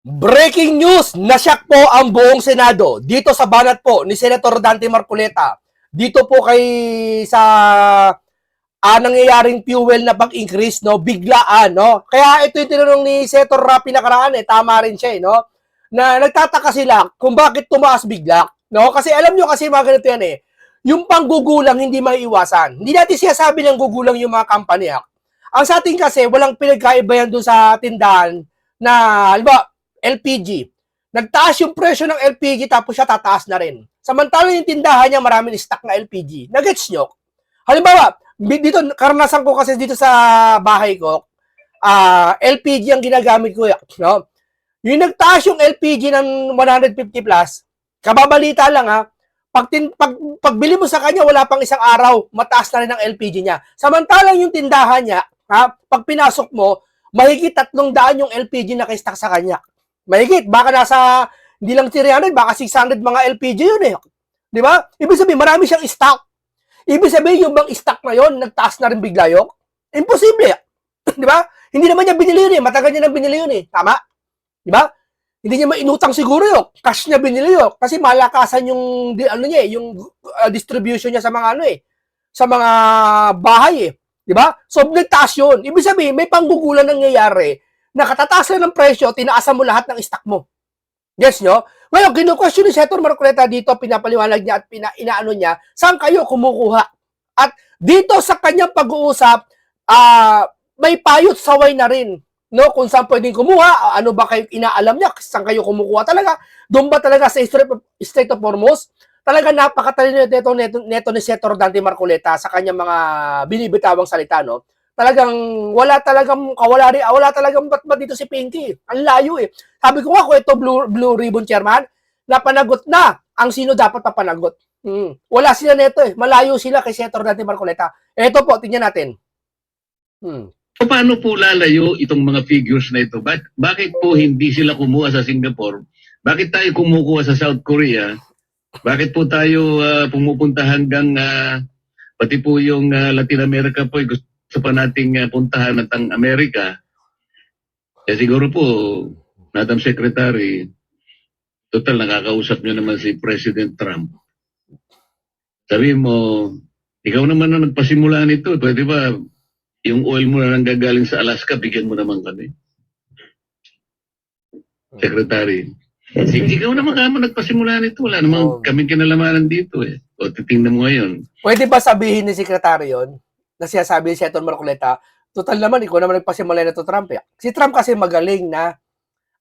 Breaking news! Nasyak po ang buong Senado dito sa banat po ni Senator Dante Marcoleta. Dito po kay sa nangyayaring fuel na pag-increase, no, biglaan, no. Kaya ito yung tinanong ni Senator Rapi nakaraan, tama rin siya, no. Na nagtataka sila kung bakit tumaas bigla, no? Kasi alam nyo kasi mga ganito yan yung panggugulang hindi maiiwasan. Hindi natin sinasabi ng gugulang yung mga company. Ang sa atin kasi walang pinagkaiba yan doon sa tindahan na halimbawa LPG. Nagtaas yung presyo ng LPG tapos siya tataas na rin. Samantalang yung tindahan niya maraming stock na LPG. Nagets nyo? Halimbawa, dito, karanasan ko kasi dito sa bahay ko, LPG ang ginagamit ko. No? Yung nagtaas yung LPG ng 150 plus, kababalita lang pagbili mo sa kanya, wala pang isang araw, mataas na rin ang LPG niya. Samantalang yung tindahan niya, pag pinasok mo, mahigit 300 yung LPG na kay-stock sa kanya. Mahigit, baka nasa, hindi lang 300, baka 600 mga LPG yun Di ba? Ibig sabihin, marami siyang stock. Ibig sabihin, yung bang stock na yun, nagtaas na rin bigla yun? Imposible. Di ba? Hindi naman niya binili yun Matagal niya nang binili yun Tama? Di ba? Hindi niya mainutang siguro yun. Cash niya binili yun. Kasi malakasan yung, yung distribution niya sa mga sa mga bahay Di ba? So, nagtaas yun. Ibig sabihin, may panggugulan nangyayari na katataas ng presyo, tinaasan mo lahat ng stock mo. Yes, nyo? Well, kinu-question ni Senator Marcoleta dito, pinapaliwanag niya at inaano niya, saan kayo kumukuha? At dito sa kanyang pag-uusap, may payot saway na rin. No, kung saan pwedeng kumuha, ano ba kayo inaalam niya, saan kayo kumukuha talaga? Doon ba talaga sa Strait of Hormuz? Talaga napakatalino neto ni Senator Dante Marcoleta sa kanyang mga binibitawang salita, no? Talagang wala talagang batbat dito si Pinky. Ang layo Sabi ko nga kung ito Blue Ribbon Chairman, napanagot na ang sino dapat papanagot. Wala sila neto Malayo sila kay Senator Dante Marcoleta. Ito po, tingnan natin. Paano po lalayo itong mga figures na ito? Bakit po hindi sila kumuha sa Singapore? Bakit tayo kumukuha sa South Korea? Bakit po tayo pumupunta hanggang pati po yung Latin America po gusto pa nating puntahan at ang Amerika? Siguro po, Madam Secretary, total nakakausap nyo naman si President Trump. Sabi mo, ikaw naman na nagpasimula nito. Pwede ba yung oil mo na nanggagaling sa Alaska, bigyan mo naman kami? Secretary. Ikaw naman nagpasimula nito. Wala naman kaming kinalamanan dito O titingnan mo ngayon. Pwede ba sabihin ni Secretary yon na siyasabi ni Senator Marcoleta, total naman, ikaw naman nagpasimula na to Trump Si Trump kasi magaling na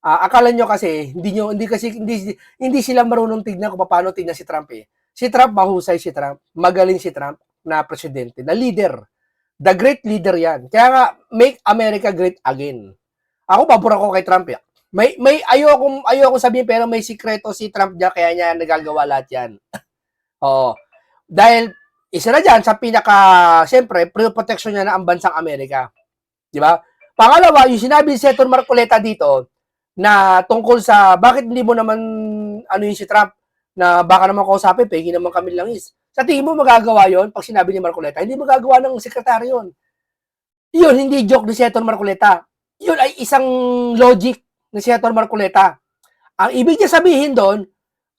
akala nyo kasi hindi sila marunong tignan kung paano tignan si Trump Si Trump mahusay si Trump, magaling si Trump na presidente, na leader. The great leader yan. Kaya nga, make America great again. Ako, pabor ako kay Trump May ayoko sabihin pero may sikreto si Trump diyan kaya niya nagagawa lahat yan. Oo. Dahil isa na diyan sa siyempre, protection niya na ang bansang Amerika. Di ba? Pangalawa, yung sinabi ni Senator Marcoleta dito na tungkol sa bakit hindi mo naman yung si Trump na baka naman kausapin, pegi naman kami langis. Sa tingin mo magagawa yon pag sinabi ni Marcoleta? Hindi magagawa ng sekretary yon. Yun, hindi joke ni Senator Marcoleta. Yun ay isang logic ni Senator Marcoleta. Ang ibig niya sabihin doon,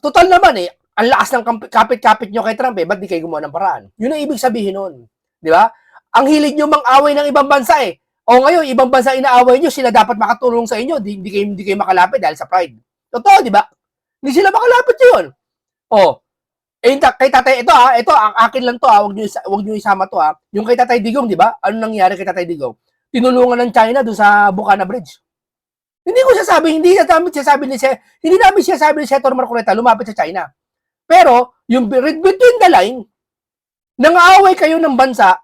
total naman ang lakas ng kapit-kapit nyo kay Trump ba't di kayo gumawa ng paraan? Yun ang ibig sabihin nun. Di ba? Ang hilig nyo mang-away ng ibang bansa O ngayon, ibang bansa inaaway nyo, sila dapat makatulong sa inyo, hindi kayo makalapit dahil sa pride. Totoo, di ba? Hindi sila makalapit yun. Kay Tatay, ito, ang akin lang to wag nyo isama to Yung kay Tatay Digong, di ba? Ano nangyari kay Tatay Digong? Tinulungan ng China doon sa Bukana Bridge. Hindi namin sinasabi ni Senator Marcoleta lumapit sa China. Pero, yung read between the line, nang-aaway kayo ng bansa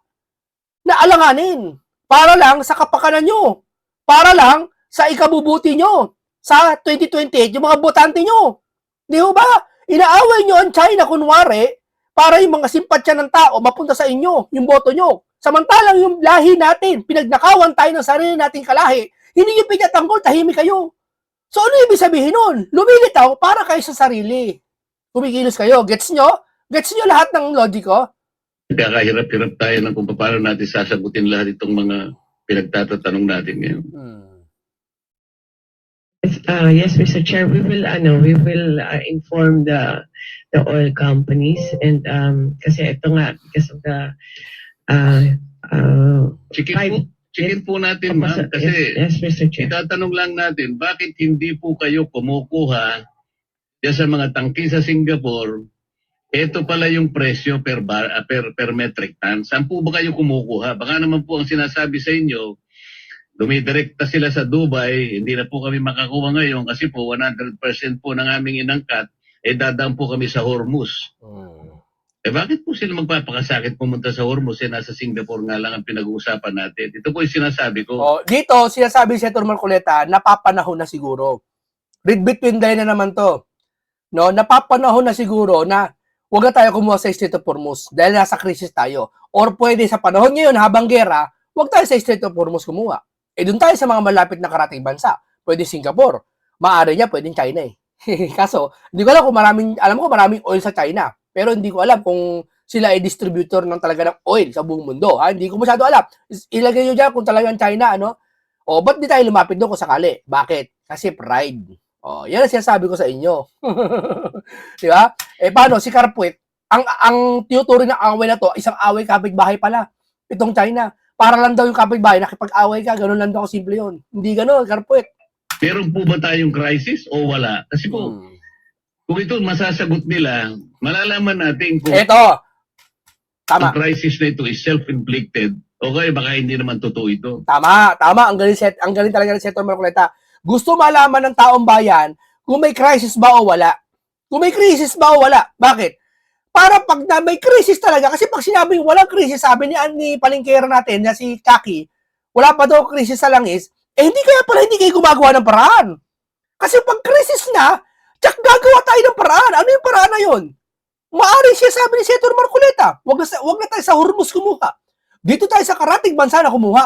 na alanganin para lang sa kapakanan nyo. Para lang sa ikabubuti nyo sa 2028, yung mga botante nyo. Di ba? Inaaway nyo ang China, kunwari, para yung mga simpatsya ng tao mapunta sa inyo, yung boto nyo. Samantalang yung lahi natin, pinagnakawan tayo ng sarili nating kalahi, hindi yung pinatanggol, tahimik kayo. So, ano ibig sabihin nun? Lumilitaw para kayo sa sarili. Kumikilos kayo. Gets nyo? Gets nyo lahat ng logiko? Kakahirap-hirap tayo ng kung paano natin sasagutin lahat itong mga pinagtatatanong natin ngayon. Yes, Mr. Chair, we will inform the oil companies, and kasi ito nga, because of the uh, uh, Chikin po natin, ma'am, kasi yes, Mr. Chair. itatanong lang natin, bakit hindi po kayo kumukuha diyan sa mga tangki sa Singapore? Ito pala yung presyo per metric ton. Saan po ba kayo kumukuha? Baka naman po ang sinasabi sa inyo, dumidirekta sila sa Dubai, hindi na po kami makakuha ngayon kasi po 100% po ng aming inangkat, dadaan po kami sa Hormuz. Bakit po sila magpapakasakit pumunta sa Hormuz nasa Singapore nga lang ang pinag-uusapan natin? Ito po yung sinasabi ko. Dito, sinasabi si Senator Marcoleta, napapanahon na siguro. Read between line na naman to. No, napapanahon na siguro na huwag na tayo kumuha sa Strait of Hormuz dahil nasa krisis tayo. Or pwede sa panahon ngayon habang gera, huwag tayo sa Strait of Hormuz kumuha. Doon tayo sa mga malapit na karating bansa. Pwede Singapore. Maaari niya, pwedeng China eh. Kaso, hindi ko alam kung alam ko maraming oil sa China. Pero hindi ko alam kung sila ay distributor ng talaga ng oil sa buong mundo. Ha? Hindi ko masyado alam. Ilagay nyo dyan kung talagang China, ano? Ba't di tayo lumapit doon kung sakali? Bakit? Kasi pride. Yan ang sinasabi ko sa inyo. Di ba? Paano? Si Carpuet, ang tinuturing ng away na to, isang away kapitbahay pala. Itong China. Para lang daw yung kapitbahay, nakipag-away ka, ganun lang daw simple yun. Hindi ganun, Carpuet. Meron po ba tayong crisis o wala? Kasi po, kung ito masasagot nila, malalaman natin kung Ito. Tama. ang crisis na ito is self-inflicted o kaya baka hindi naman totoo ito. Tama. Ang galing talaga ni Senator Marcoleta. Gusto malaman ng taong bayan kung may crisis ba o wala. Kung may crisis ba o wala. Bakit? Para pag na may crisis talaga, kasi pag sinabing walang crisis, sabi ni palingkera natin na si Kaki, wala pa daw crisis sa langis, hindi kayo gumagawa ng paraan. Kasi pag crisis na, tsak gagawa tayo ng paraan. Ano yung paraan na yun? Maaaring siya sabi ni Senator Marcoleta, wag na tayo sa Hormuz kumuha. Dito tayo sa karating bansa na kumuha.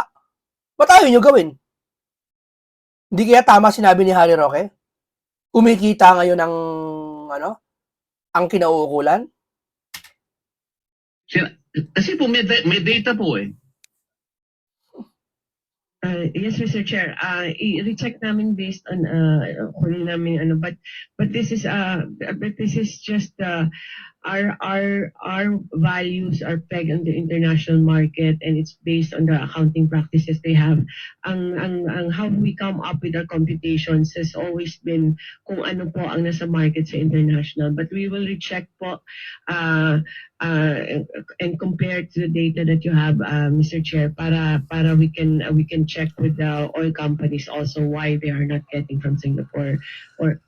Ba't ayaw nyo gawin? Hindi kaya tama sinabi ni Harry Roque? Kumikita ngayon ang kinauukulan? Kasi po may data po eh. Yes, Mr. Chair. I-recheck namin based on huli namin but this is just our values are pegged on the international market, and it's based on the accounting practices they have. Ang how we come up with our computations has always been kung ano po ang nasa market sa international, but we will recheck po and compare to the data that you have, Mr. Chair, para we can check with the oil companies also why they are not getting from Singapore, or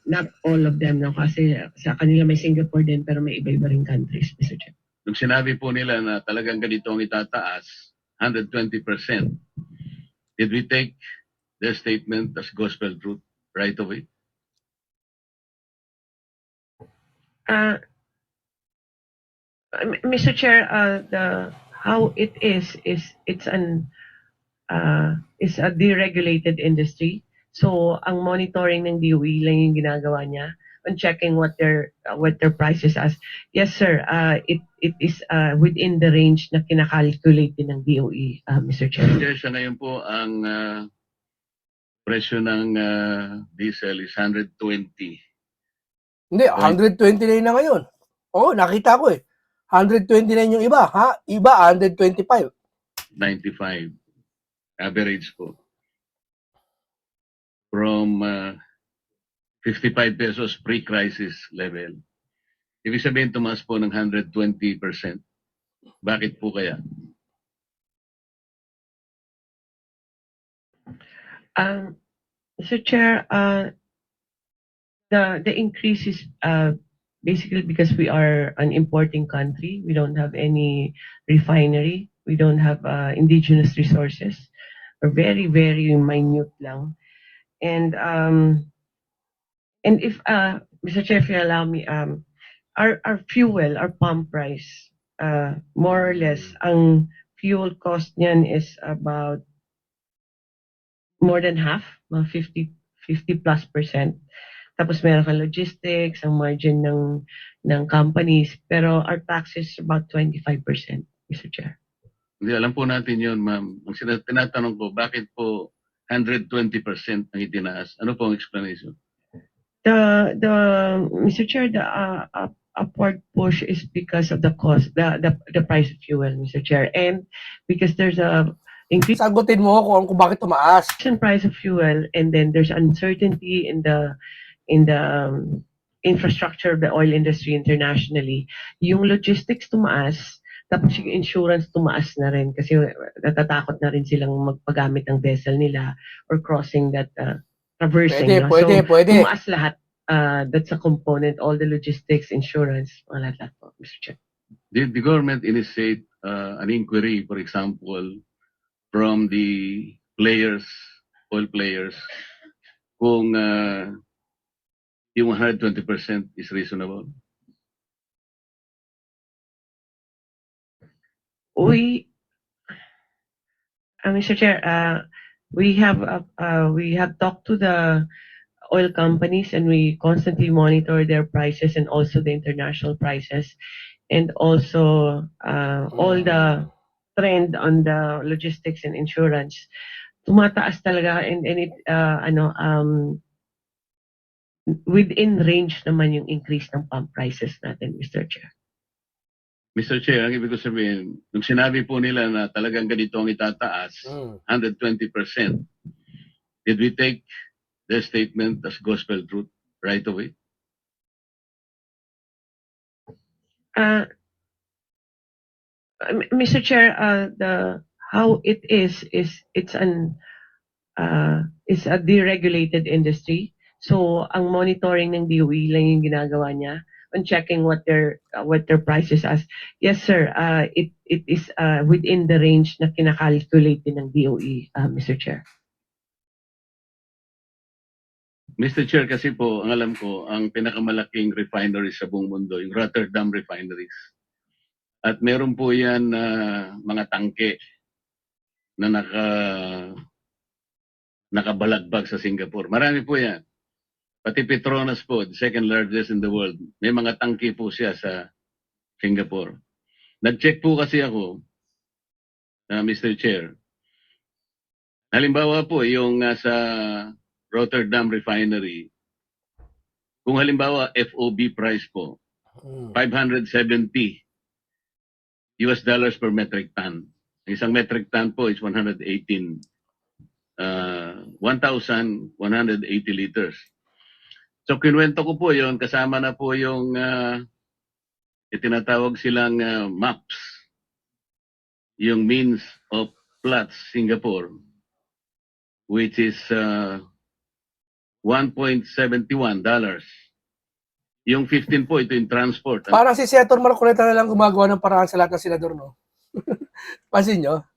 not all of them, no? Kasi sa kanila may Singapore din pero may iba-iba ring countries, Mr. Chair. Nung sinabi po nila na talagang ganito ang itataas, 120%, did we take their statement as gospel truth right away? Mr. Chair, how it is it's a deregulated industry. So, ang monitoring ng DOE lang yung ginagawa niya on checking what their prices as. Yes, sir. It is within the range na kinakalculate din ng DOE, Mr. Chair. Chair, sa ngayon po, ang presyo ng diesel is 120. Hindi, 129 na ngayon. Nakita ko eh. 129 yung iba, ha? Iba, 125. 95. Average po. From 55 pesos pre-crisis level. Ibig sabihin, tumaas po ng 120%. Bakit po kaya? Mr. Chair, the increase is basically because we are an importing country. We don't have any refinery. We don't have indigenous resources. We're very, very minute lang. And if Mr. Chair, if you allow me, our fuel, our pump price, more or less, ang fuel cost niyan is about more than half, mga 50+%. Tapos meron kang logistics, ang margin ng companies, pero our tax is about 25%, Mr. Chair. Hindi, alam po natin yun, ma'am. Ang tinatanong ko, bakit po 120% ang itinaas? Ano po ang explanation? Mr. Chair, the upward push is because of the cost, the price of fuel, Mr. Chair, and because there's a increase Sagutin mo kung bakit tumaas. in price of fuel, and then there's uncertainty in the infrastructure of the oil industry internationally. Yung logistics tumaas, tapos yung insurance tumaas na rin kasi natatakot na rin silang magpagamit ng vessel nila or crossing that traversing. Pwede, No? pwede, So, pwede. tumaas lahat. That's a component, all the logistics, insurance, mga lahat po, Mr. Chair. Did the government initiate an inquiry, for example, from the players, oil players, kung yung 120% is reasonable? Mr. Chair, we have talked to the oil companies and we constantly monitor their prices and also the international prices and also all the trend on the logistics and insurance. Tumataas talaga and it within range naman yung increase ng pump prices natin, Mr. Chair. Mr. Chair, ang ibig ko sabihin, nung sinabi po nila na talagang ganito ang itataas, 120%, did we take their statement as gospel truth right away? Mr. Chair, how it is it's a deregulated industry. So ang monitoring ng DOE lang yung ginagawa niya on checking what their prices as. Yes, sir. It is within the range na kinakalculate din ng DOE, Mr. Chair. Mr. Chair, kasi po, ang alam ko, ang pinakamalaking refineries sa buong mundo, yung Rotterdam refineries. At meron po yan mga tangke na nakabalagbag sa Singapore. Marami po yan. Pati Petronas po, the second largest in the world, may mga tangke po siya sa Singapore. Nag-check po kasi ako, Mr. Chair. Halimbawa po, yung sa Rotterdam Refinery, kung halimbawa FOB price po, $570 per metric ton. Isang metric ton po is 1,180 liters. So kinuwento ko po yon kasama na po yung itinatawag silang MAPS, yung means of Platts Singapore, which is $1.71. Yung 15 po, ito yung transport. Parang si Senator Marcoleta na lang gumagawa ng paraan sa lahat ng senador, no? Pansin nyo?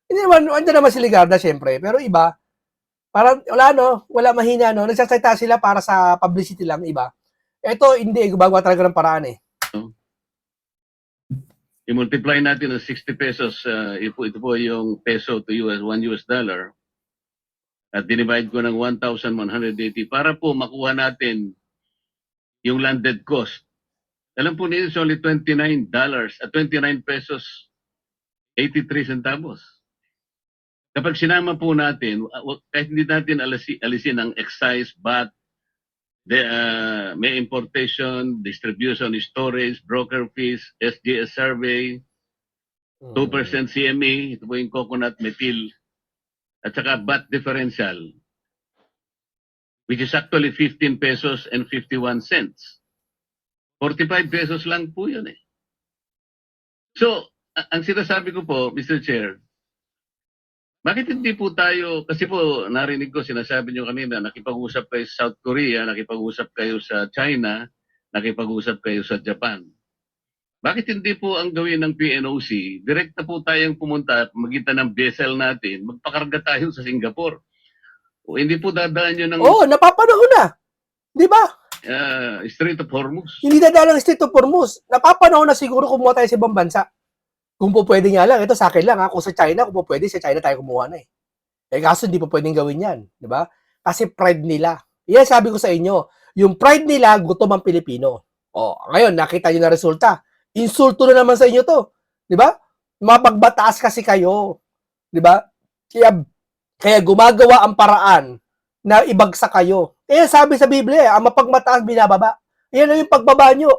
Hindi naman, andyan naman si Ligarda, syempre. Pero iba, parang wala, no? Wala mahina, no? Nagsasalita sila para sa publicity lang, iba. Ito, hindi. Gumagawa talaga ng paraan, eh. I-multiply natin ng 60 pesos, ito po yung peso to US, $1 at dinivide ko ng 1,180 para po makuha natin yung landed cost. Alam po niyo, it's only $29 at 29 pesos 83 centavos. Kapag sinama po natin, kahit hindi natin alisin ang excise, VAT, may importation, distribution, storage, broker fees, SGS survey, 2% CME, ito po yung coconut methyl, at saka VAT differential, which is actually 15 pesos and 51 cents. 45 pesos lang po yun eh. So, ang sinasabi ko po, Mr. Chair, bakit hindi po tayo, kasi po narinig ko, sinasabi nyo kanina, nakipag-usap kayo sa South Korea, nakipag-usap kayo sa China, nakipag-usap kayo sa Japan. Bakit hindi po ang gawin ng PNOC, direct na po tayong pumunta, magitan ng vessel natin, magpakarga tayo sa Singapore. O hindi po dadaan nyo ng Napapanahon na. Di ba? Strait of Hormuz. Hindi dadaan ng Strait of Hormuz. Napapanahon na siguro kumuha tayo sa ibang bansa. Kung po pwede nga lang, ito sa akin lang ha, kung sa China, kung po pwede, sa China tayo kumuha na eh. Kaso hindi po pwedeng gawin yan, di ba? Kasi pride nila. Yan sabi ko sa inyo, yung pride nila, gutom ang Pilipino. Ngayon, nakita nyo na resulta. Insulto na naman sa inyo to, di ba? Mapagbataas kasi kayo, di ba? Kaya Kaya gumagawa ang paraan na ibagsak kayo. Eh, sabi sa Biblia, ang mapagmataas binababa. Yan ang yung pagbaba nyo.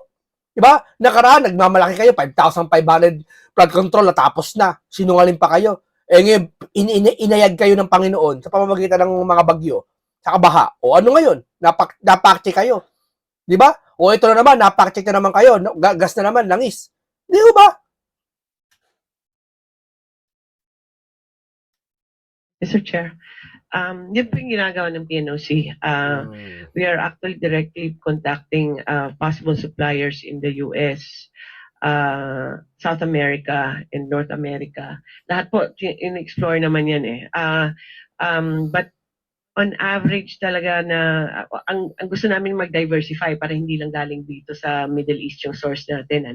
Diba? Nakaraan, nagmamalaki kayo, 5,500 flood control, natapos na. Sinungaling pa kayo. Eh, ngayon, inayag kayo ng Panginoon sa pamamagitan ng mga bagyo, sa kabaha. O ano ngayon? Napakche kayo. Diba? O ito na naman, napakche na naman kayo. Gas na naman, langis. Di ba? Mr. Chair, yun po yung ginagawa ng PNOC. We are actually directly contacting possible suppliers in the US, South America, and North America. Lahat po, in-explore naman yan eh. But on average talaga na, ang gusto namin mag-diversify para hindi lang galing dito sa Middle East yung source natin.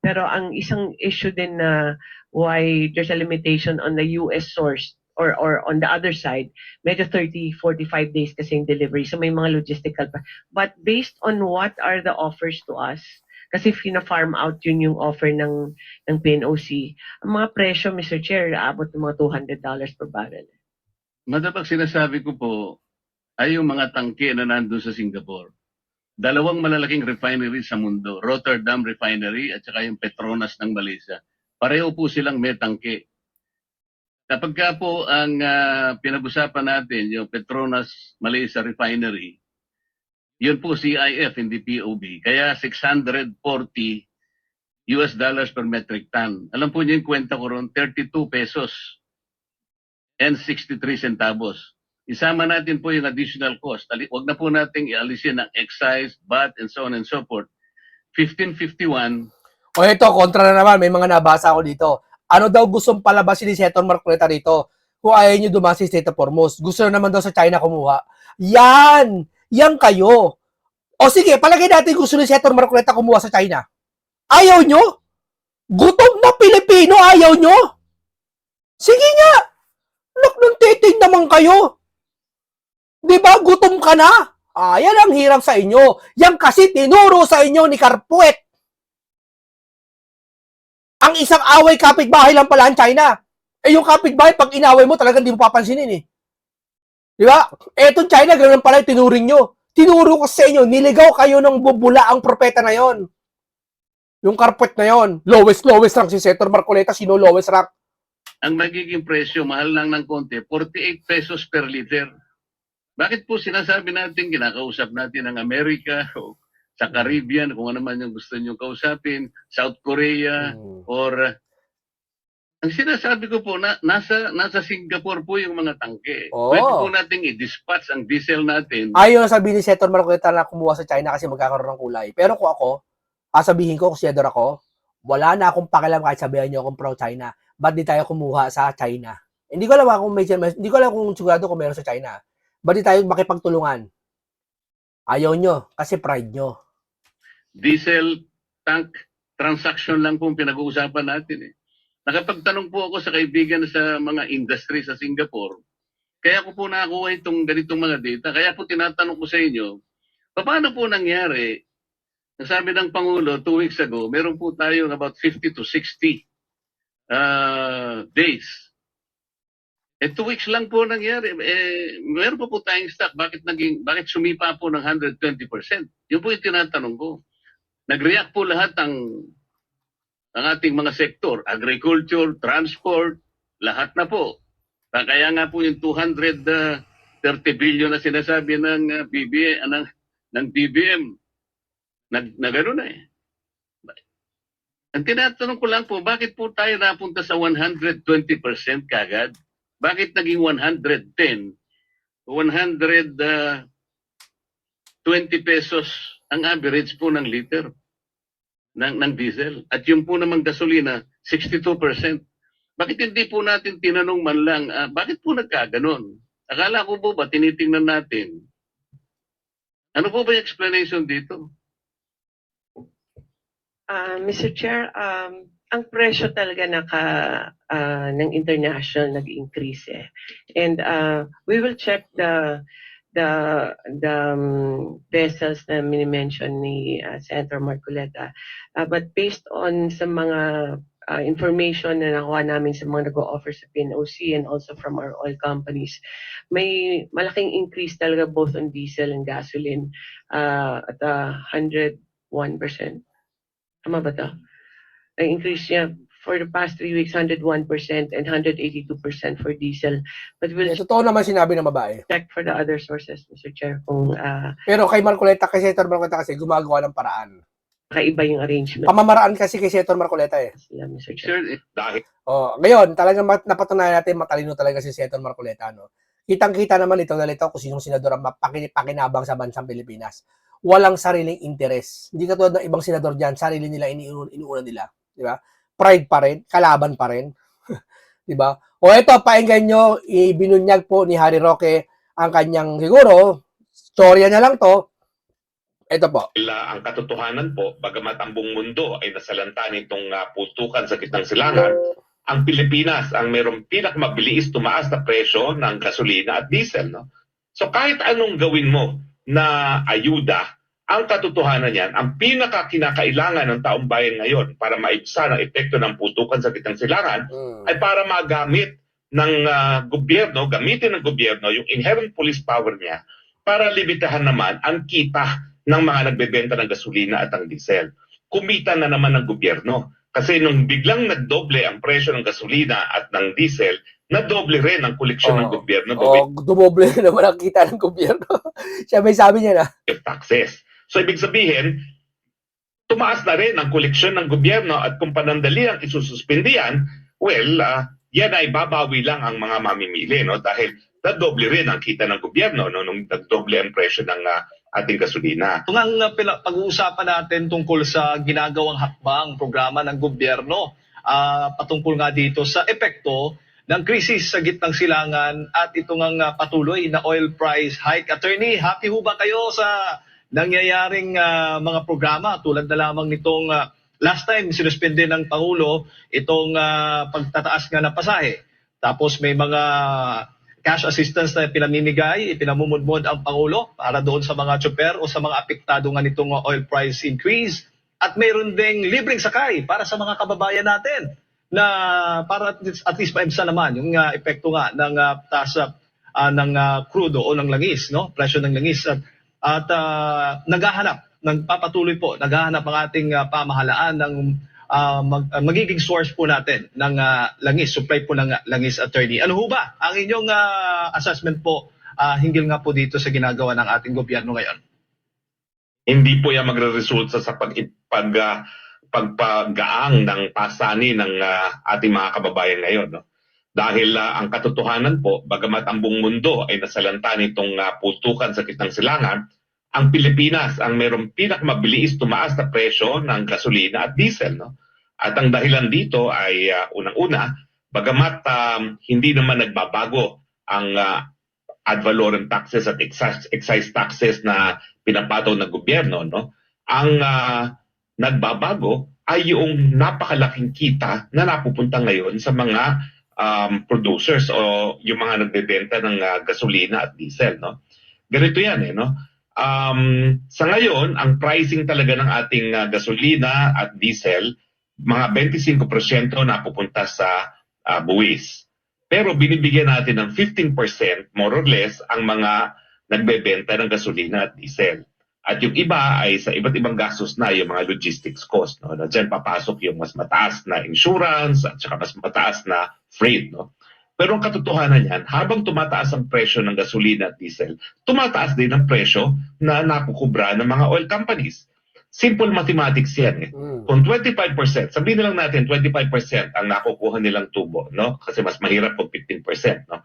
Pero ang isang issue din na why there's a limitation on the US source or on the other side, medyo 30, 45 days kasi yung delivery. So may mga logistical pa. But based on what are the offers to us, kasi fina-farm out yun yung offer ng PNOC, ang mga presyo, Mr. Chair, aabot ng mga $200 per barrel. Madam, ang sinasabi ko po ay yung mga tangke na nandun sa Singapore. Dalawang malalaking refinery sa mundo, Rotterdam Refinery at saka yung Petronas ng Malaysia. Pareho po silang may tangke. Kapag ka po ang pinag-usapan natin, yung Petronas Malaysia Refinery, yun po CIF, hindi POB. Kaya $640 per metric ton. Alam po niyo yung kwenta ko ron, 32 pesos and 63 centavos. Isama natin po yung additional cost. Huwag na po nating ialisin ang excise, VAT, and so on and so forth. 1551. O ito, kontra na naman, may mga nabasa ako dito. Ano daw gustong palabasin ni Senator Marcoleta rito? Kung ayaw nyo dumasi sa State of Hormuz. Gusto na naman daw sa China kumuha. Yan! Yan kayo! O sige, palagay natin gusto ni Senator Marcoleta kumuha sa China. Ayaw nyo? Gutom na Pilipino, ayaw nyo? Sige nga! Look ng titing naman kayo! Di ba? Gutom ka na? Yan ang hirap sa inyo. Yan kasi tinuro sa inyo ni Carpuet. Ang isang away kapitbahay lang pala ang China. Eh yung kapitbahay, pag inaway mo, talagang di mo papansinin eh. Di ba? Etong China, ganoon pala yung tinuring nyo. Tinuro ko sa inyo, niligaw kayo ng bubula ang propeta na yon. Yung Carpuet na yon. Lowest rank si Senator Marcoleta. Sino lowest rank? Ang magiging presyo, mahal lang ng konti, 48 pesos per liter. Bakit po sinasabi natin, kinakausap natin ang Amerika o sa Caribbean, kung ano man yung gusto nyo kausapin, South Korea, or ang sinasabi ko po, nasa Singapore po yung mga tangke. Oh. Pwede po natin i-dispatch ang diesel natin. Ayaw sabihin ni Senator Marcoleta na kumuha sa China kasi magkakaroon ng kulay. Pero kung ako, sabihin ko, kung senador ako, wala na akong pakialam kahit sabihan nyo akong pro-China. Ba't di tayo kumuha sa China? Hindi ko alam kung hindi ko alam kung sigurado kung meron sa China. Ba't di tayo makipagtulungan? Ayaw nyo, kasi pride nyo. Diesel tank transaction lang po pinag-uusapan natin eh. Nakapagtanong po ako sa kaibigan sa mga industry sa Singapore, kaya ko po nakakuha itong ganitong mga data. Kaya po tinatanong ko sa inyo, paano po nangyari? Sabi ng Pangulo 2 weeks ago, meron po tayo about 50 to 60 days. 2 weeks lang po nangyari. Meron po tayong stock. Bakit sumipa po ng 120%? Yun po yung tinatanong ko. Nag-react po lahat ang ating mga sektor, agriculture, transport, lahat na po. Kaya nga po yung 230 billion na sinasabi ng BBM, na gano'n na eh. Ang tinatanong ko lang po, bakit po tayo napunta sa 120% kagad? Bakit naging 110? 120 pesos ang average po ng liter ng diesel. At yung po namang gasolina, 62%. Bakit hindi po natin tinanong man lang, bakit po nagkaganon? Akala ko po ba, tinitingnan natin. Ano po ba yung explanation dito? Mr. Chair, ang presyo talaga ng international nag-increase eh. And we will check the vessels na mini-mention ni Senator Marcoleta. But based on sa mga information na nakuha namin sa mga nag-o-offer sa PNOC and also from our oil companies, may malaking increase talaga both on diesel and gasoline at 101%. Tama ba ito? Ang increase niya for the past 3 weeks, 101% and 182% for diesel. But we'll Totoo naman sinabi ng babae. check for the other sources, Mr. Chair, kung Pero kay Marcoleta, kay Senator Marcoleta kasi gumagawa ng paraan. kaiba yung arrangement. Pamamaraan kasi kay Senator Marcoleta eh. Sila, Mr. Chair. Sir, dahil Ngayon, talagang napatunayan natin matalino talaga si Senator Marcoleta, no? Kitang-kita naman ito na ito kung sinong senador ang pakinabang sa bansang Pilipinas. Walang sariling interes. Hindi katulad ng ibang senador diyan, sarili nila inuuna nila, di ba? Pride pa rin, kalaban pa rin. Di ba? O ito, painggan nyo, ibinunyag po ni Harry Roque ang kanyang, siguro, storya niya lang to. Ito po. Ang katotohanan po, bagamat ang buong mundo ay nasalanta nitong putukan sa gitnang silangan, ang Pilipinas ang mayroong pinakamabilis tumaas na presyo ng gasolina at diesel. No? So kahit anong gawin mo na ayuda, ang katotohanan yan, ang pinakakinakailangan ng taong bayan ngayon para maibsan ang epekto ng putukan sa gitnang silangan ay para magamit ng gobyerno, gamitin ng gobyerno yung inherent police power niya para limitahan naman ang kita ng mga nagbebenta ng gasolina at ang diesel. Kumita na naman ng gobyerno. Kasi nung biglang nagdoble ang presyo ng gasolina at ng diesel, nadoble rin ang koleksyon ng gobyerno. Dumoble naman ang kita ng gobyerno. Siya may sabi niya na. Taxes. So ibig sabihin, tumaas na rin ang koleksyon ng gobyerno at kung panandali ang isususpindi yan, yan ay babawi lang ang mga mamimili, no? Dahil nadoble rin ang kita ng gobyerno nung nagdoble ang presyo ng ating gasolina. Ito ang pag-uusapan natin tungkol sa ginagawang hakbang programa ng gobyerno patungkol nga dito sa epekto ng krisis sa gitnang silangan at itong ang patuloy na oil price hike. Attorney, happy ho ba kayo sa nangyayaring mga programa tulad na lamang nitong last time sinuspende ng Pangulo itong pagtataas nga ng pasahe. Tapos may mga cash assistance na pinamimigay, pinamumudmod ang Pangulo para doon sa mga tsuper o sa mga apektado nga nitong oil price increase. At mayroon ding libreng sakay para sa mga kababayan natin na para at least maibsan naman yung epekto nga ng taas ng crudo o ng langis, no? Presyo ng langis. At nagpapatuloy po, naghahanap ang ating pamahalaan ng magiging source po natin ng langis, supply po ng langis, attorney. Ano ho ba ang inyong assessment po hinggil nga po dito sa ginagawa ng ating gobyerno ngayon? Hindi po yan magre-result sa pagpagaang ng pasani ng ating mga kababayan ngayon. No? Dahil ang katotohanan po, bagamat ang buong mundo ay nasalanta nitong putukan sa gitnang silangan, ang Pilipinas ang mayroong pinakamabilis tumaas na presyo ng gasolina at diesel. No? At ang dahilan dito ay unang-una, bagamat hindi naman nagbabago ang ad valorem taxes at excise taxes na pinapataw ng gobyerno, no? Ang nagbabago ay yung napakalaking kita na napupunta ngayon sa mga producers o yung mga nagbebenta ng gasolina at diesel. No? Ganito yan, no? Sa ngayon, ang pricing talaga ng ating gasolina at diesel, mga 25% napupunta sa buwis. Pero binibigyan natin ng 15% more or less ang mga nagbebenta ng gasolina at diesel. At yung iba ay sa iba't ibang gastos na yung mga logistics cost. No? Diyan papasok yung mas mataas na insurance at saka mas mataas na freight. No? Pero ang katotohanan yan, habang tumataas ang presyo ng gasolina at diesel, tumataas din ang presyo na nakukubra ng mga oil companies. Simple mathematics yan. Eh. Kung 25%, sabihin na lang natin 25% ang nakukuha nilang tubo, no? Kasi mas mahirap kung 15%, no?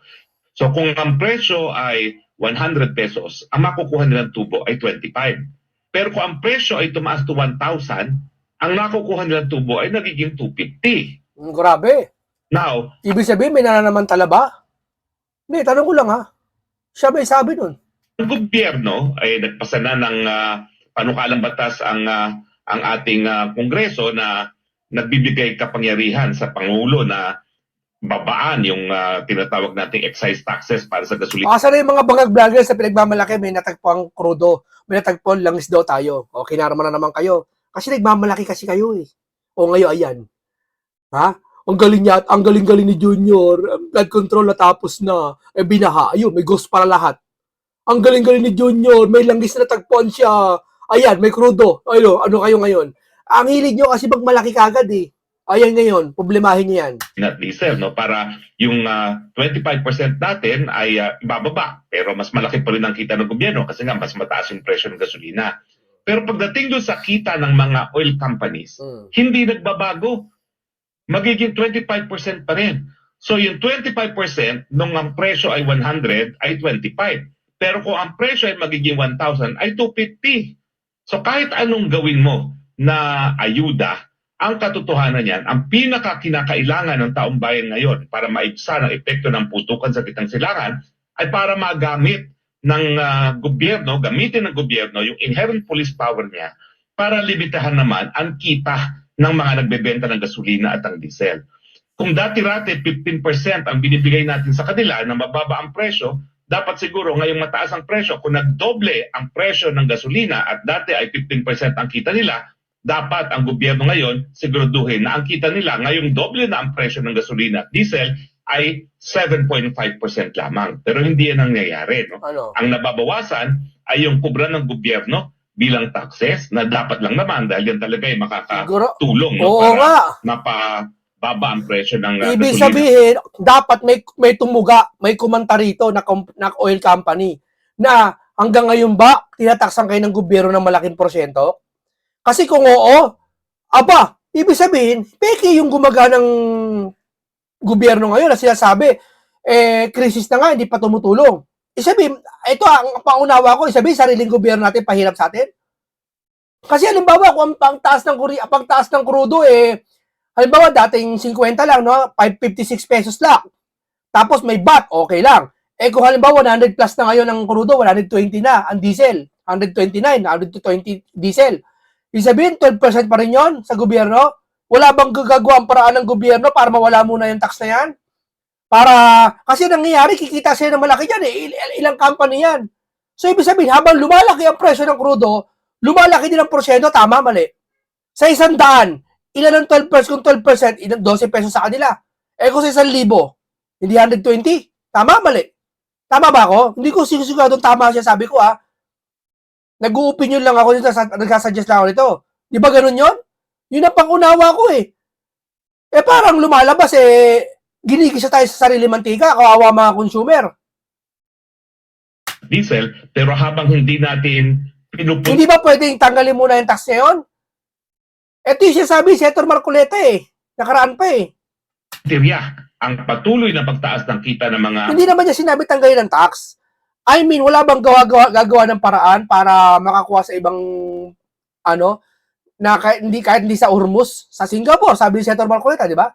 So kung ang presyo ay 100 pesos, ang makukuha nilang tubo ay 25. Pero kung ang presyo ay tumaas to 1,000, ang nakukuha nilang tubo ay nagiging 250. Grabe. Now, Ibig sabihin, may nananamantala ba? Hindi, tanong ko lang ha. Siya may sabi nun. ang gobyerno ay nagpasa na ng panukalang batas ang ating Kongreso na nagbibigay kapangyarihan sa Pangulo na babaan yung tinatawag nating excise taxes para sa gasolina. Asa na yung mga bangag vloggers sa pinagmamalaki, may natagpuang krudo, may natagpuang langis daw tayo. O, kinarama na naman kayo. Kasi nagmamalaki kasi kayo eh. O ngayon, ayan. Ha? Ang galing-galing ni Junior. Blood control natapos na. Binaha. Ayun, may ghost para lahat. Ang galing-galing ni Junior. May langgis na tagpuan siya. Ayan, may krudo. Ayun, ano kayo ngayon? Ang hilig nyo kasi magmalaki kagad eh. Ayan ngayon, problemahin nyo yan. at diesel, no? Para yung 25% natin ay ibababa. Pero mas malaki pa rin ang kita ng gobyerno kasi nga mas mataas yung presyo ng gasolina. Pero pagdating doon sa kita ng mga oil companies, hindi nagbabago. Magiging 25% pa rin. So yung 25% nung ang presyo ay 100 ay 25. Pero kung ang presyo ay magiging 1,000 ay 250. So kahit anong gawin mo na ayuda, ang katotohanan niyan, ang pinakakinakailangan ng taong bayan ngayon para maibsan ang epekto ng putukan sa gitnang silangan ay para magamit ng gobyerno, gamitin ng gobyerno yung inherent police power niya para limitahan naman ang kita ng mga nagbebenta ng gasolina at ang diesel. Kung dati-rate 15% ang binibigay natin sa kanila na mababa ang presyo, dapat siguro ngayong mataas ang presyo, kung nagdoble ang presyo ng gasolina at dati ay 15% ang kita nila, dapat ang gobyerno ngayon siguraduhin na ang kita nila ngayong doble na ang presyo ng gasolina at diesel ay 7.5% lamang. Pero hindi yan ang nangyayari. No? Ano? Ang nababawasan ay yung kubra ng gobyerno bilang taxes na dapat lang naman dahil yan talaga ay Siguro. makakatulong no, Oo para nga. mapababa ang presyo ng Ibig gasolina. sabihin, dapat may tumuga, may kumanta rito na oil company na hanggang ngayon ba tinataksan kayo ng gobyerno ng malaking porsyento? Kasi kung oo, aba, ibig sabihin, peke yung gumaganang gobyerno ngayon na sinasabi, krisis na nga, hindi pa tumutulong. Isabihin, ito ang paunawa ko, isabihin, sariling gobyerno natin pahirap sa atin. Kasi halimbawa, kung ang taas ng crudo, halimbawa, dating 50 lang, no? 556 pesos lang. Tapos may VAT, okay lang. Kung halimbawa, 100 plus na ngayon ang crudo, 120 na ang diesel. 129, 120 diesel. Ibig sabihin, 12% pa rin yun sa gobyerno. Wala bang gagawa ang paraan ng gobyerno para mawala muna yung tax na yan? Kasi nangyayari, kikita sila ng malaki yan ilang company yan. So, ibig sabihin, habang lumalaki ang presyo ng crudo, lumalaki din ang porsyento, tama, mali. Sa 100, ilan ang 12%? Kung 12%, ilan 12 pesos sa kanila. Kung sa 1,000, hindi 120, tama, mali. Tama ba ako? Hindi ko sigurado tama siya sabi ko, Nag-u-opinion lang ako dito, nagkasuggest lang ako nito. Di ba ganun yun? Yun ang pangunawa ko parang lumalabas ginigisa tayo sa sarili mantika, kawawa mga consumer. Diesel, pero habang hindi natin Hindi ba pwedeng tanggalin muna yung tax ngayon? Ito yung sinasabi, Senator Marcoleta nakaraan pa ang patuloy na pagtaas ng kita ng mga Hindi naman niya sinabi tanggalin ng tax. I mean, wala bang gagawa ng paraan para makakuha sa ibang na kahit hindi sa Hormuz, sa Singapore, sabi ni Senator Marcoleta, di ba?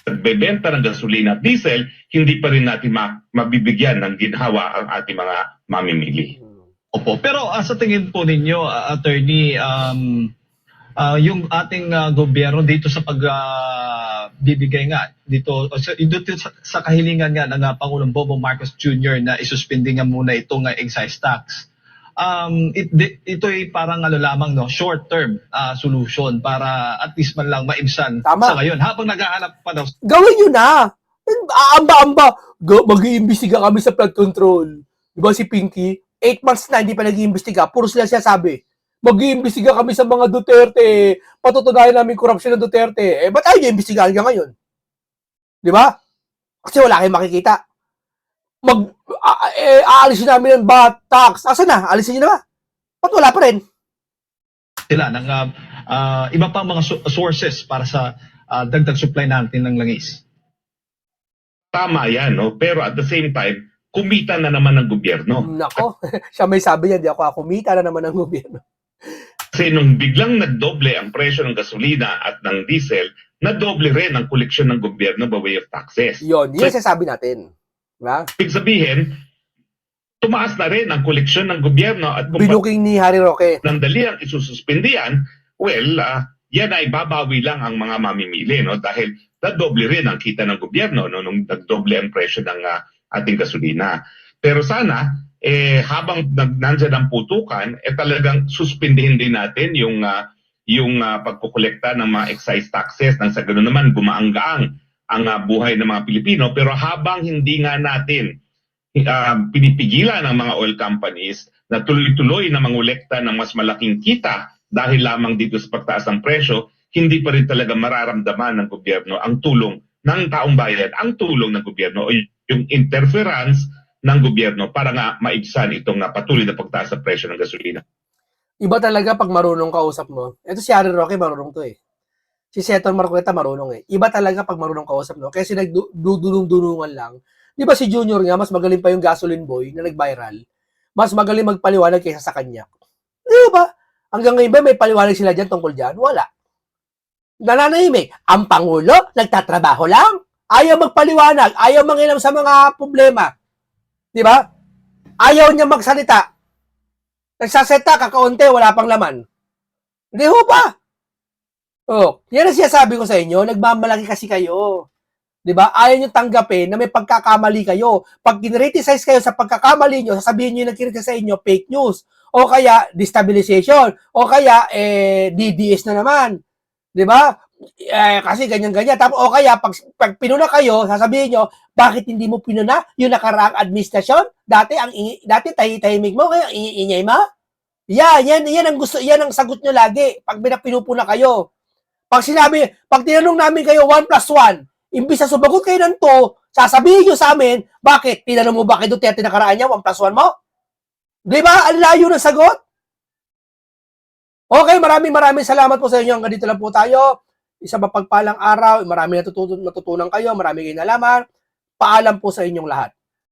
nagbebenta ng gasolina at diesel, hindi pa rin natin mabibigyan ng ginhawa ang ating mga mamimili. Opo, pero sa tingin po ninyo, attorney, yung ating gobyerno dito sa pagbibigay nga dito sa kahilingan nga ng Pangulong Bongbong Marcos Jr. na isuspindi nga muna itong excise tax. Ito ay parang lamang short-term solution para at least man lang maibsan Tama. sa ngayon habang naghahanap pa daw. Gawin nyo na. Aamba-amba. Mag-iimbestiga kami sa flood control. Di ba si Pinky? 8 months na hindi pa nag-iimbestiga. Puro sila siya sabi. Mag-iimbestiga kami sa mga Duterte. Patutunayan namin korupsyon ng Duterte. Ba't ayaw nyo imbestigahan ka ngayon? Di ba? Kasi wala kayong makikita. Aalisin namin ng VAT tax. Asa na? Alisin nyo na ba? Ba't wala pa rin? Sila ng iba pang mga sources para sa dagdag supply natin ng langis. Tama yan, no? Pero at the same time, kumita na naman ng gobyerno. Nako, siya may sabi niya, di ako kumita na naman ng gobyerno. Kasi nung biglang nagdoble ang presyo ng gasolina at ng diesel, nadoble rin ang koleksyon ng gobyerno by way of taxes. Yun yung sasabi natin. Diba? Ibig sabihin, tumaas na rin ang koleksyon ng gobyerno at kung Binuking ni Harry Roque. nandali ang isususpindihan, yan ay babawi lang ang mga mamimili, no? Dahil nadoble rin ang kita ng gobyerno nung nagdoble ang presyo ng ating gasolina. Pero sana, habang nandyan ang putukan, talagang suspindihin din natin yung pagkukolekta ng mga excise taxes nang sa ganoon naman gumaang-gaang ang buhay ng mga Pilipino. Pero habang hindi nga natin pinipigilan ng mga oil companies na tuloy-tuloy na mangolekta ng mas malaking kita dahil lamang dito sa pagtaas ng presyo, hindi pa rin talaga mararamdaman ng gobyerno ang tulong ng taong bayan, ang tulong ng gobyerno o yung interference ng gobyerno para nga maibsan itong patuloy na pagtaas ng presyo ng gasolina. Iba talaga pag marunong kausap mo. Ito si Harry Roque, marunong to eh. Si Seton Marcoleta, marunong eh. Iba talaga pag marunong kausap, no? Kasi nagdudulong-dulungan lang. Di ba si Junior nga, mas magaling pa yung gasoline boy na nag-viral. Mas magaling magpaliwanag kaysa sa kanya. Di ba? Hanggang ngayon ba may paliwanag sila dyan tungkol dyan? Wala. Nananahimik. Ang Pangulo, nagtatrabaho lang. Ayaw magpaliwanag. Ayaw mangilam sa mga problema. Di ba? Ayaw niya magsalita. Nagsaseta, kakaunti, wala pang laman. Hindi ho ba? Oh, yan ang sinasabi ko sa inyo, nagmamalaki kasi kayo. 'Di ba? Ayaw niyo tanggapin na may pagkakamali kayo. Pag kinriticize kayo sa pagkakamali niyo, sasabihin niyo na kinriticize sa inyo fake news o kaya destabilization o kaya DDS na naman. 'Di ba? Kasi ganyan-ganyan. Tapos o kaya pag pinuna kayo, sasabihin niyo, bakit hindi mo pinuna yung nakaraang administrasyon? Dati tahimik mo, kaya ingay mo. Yan ang gusto, yan ang sagot niyo lagi pag pinupuna kayo. Pag tinanong namin kayo 1+1, imbis na sumagot kayo ng 2, sasabihin nyo sa amin, bakit? Tinanong mo ba kay Duterte nakaraan niya, 1+1 mo? Di ba? Ang layo ng sagot? Okay, maraming salamat po sa inyo. Hanggang dito lang po tayo. Isa mapagpalang araw, maraming natutunan kayo, maraming kayo nalaman. Paalam po sa inyong lahat.